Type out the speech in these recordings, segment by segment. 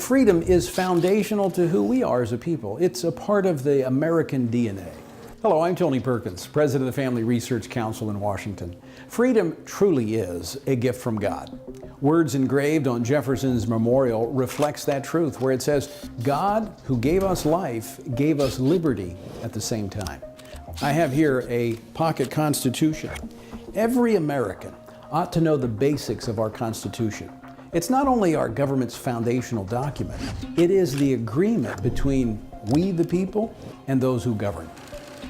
freedom is foundational to who we are as a people. It's a part of the American DNA. Hello, I'm Tony Perkins, President of the Family Research Council in Washington. Freedom truly is a gift from God. Words engraved on Jefferson's memorial reflects that truth, where it says, God, who gave us life, gave us liberty at the same time. I have here a pocket Constitution. Every American ought to know the basics of our Constitution. It's not only our government's foundational document, it is the agreement between we the people and those who govern.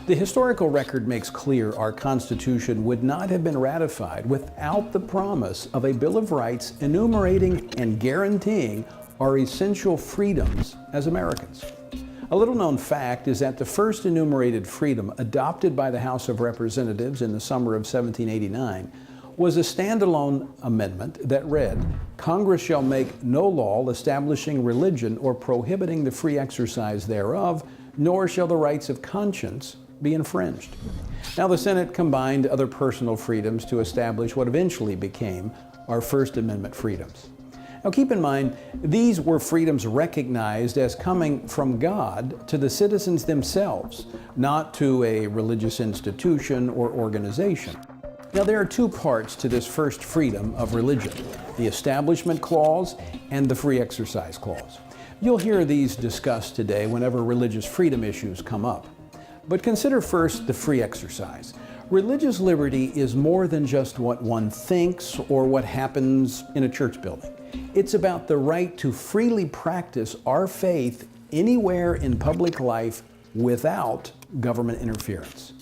The historical record makes clear our Constitution would not have been ratified without the promise of a Bill of Rights enumerating and guaranteeing our essential freedoms as Americans. A little-known fact is that the first enumerated freedom adopted by the House of Representatives in the summer of 1789 was a standalone amendment that read, Congress shall make no law establishing religion or prohibiting the free exercise thereof, nor shall the rights of conscience be infringed. Now, the Senate combined other personal freedoms to establish what eventually became our First Amendment freedoms. Now, keep in mind, these were freedoms recognized as coming from God to the citizens themselves, not to a religious institution or organization. Now, there are two parts to this first freedom of religion, the Establishment Clause and the Free Exercise Clause. You'll hear these discussed today whenever religious freedom issues come up. But consider first the free exercise. Religious liberty is more than just what one thinks or what happens in a church building. It's about the right to freely practice our faith anywhere in public life without government interference.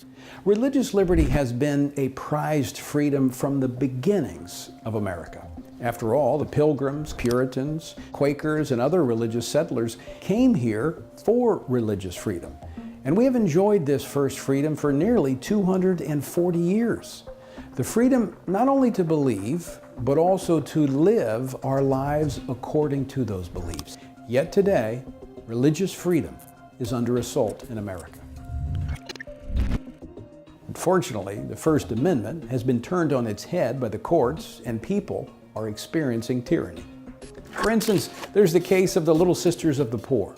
Religious liberty has been a prized freedom from the beginnings of America. After all, the Pilgrims, Puritans, Quakers, and other religious settlers came here for religious freedom. And we have enjoyed this first freedom for nearly 240 years. The freedom not only to believe, but also to live our lives according to those beliefs. Yet today, religious freedom is under assault in America. Unfortunately, the First Amendment has been turned on its head by the courts, and people are experiencing tyranny. For instance, there's the case of the Little Sisters of the Poor.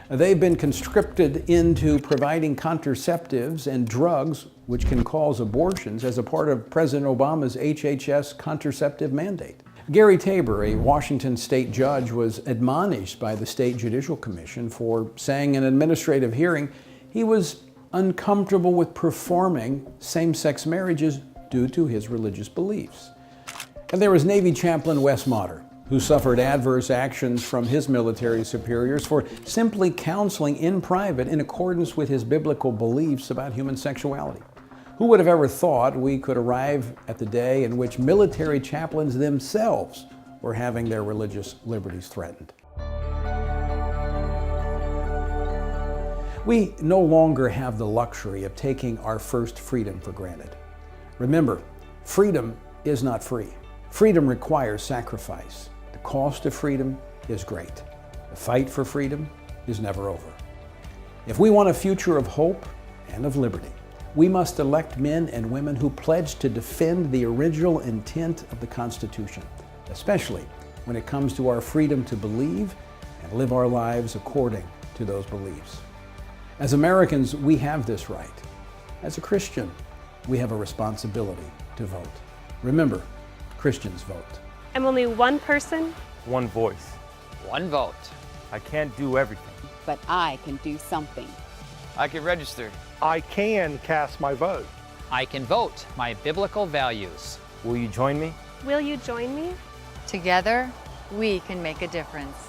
They've been conscripted into providing contraceptives and drugs which can cause abortions as a part of President Obama's HHS contraceptive mandate. Gary Tabor, a Washington state judge, was admonished by the State Judicial Commission for saying in an administrative hearing he was uncomfortable with performing same-sex marriages due to his religious beliefs. And there was Navy Chaplain Wes Motter, who suffered adverse actions from his military superiors for simply counseling in private in accordance with his biblical beliefs about human sexuality. Who would have ever thought we could arrive at the day in which military chaplains themselves were having their religious liberties threatened? We no longer have the luxury of taking our first freedom for granted. Remember, freedom is not free. Freedom requires sacrifice. The cost of freedom is great. The fight for freedom is never over. If we want a future of hope and of liberty, we must elect men and women who pledge to defend the original intent of the Constitution, especially when it comes to our freedom to believe and live our lives according to those beliefs. As Americans, we have this right. As a Christian, we have a responsibility to vote. Remember, Christians vote. I'm only one person. One voice. One vote. I can't do everything. But I can do something. I can register. I can cast my vote. I can vote my biblical values. Will you join me? Will you join me? Together, we can make a difference.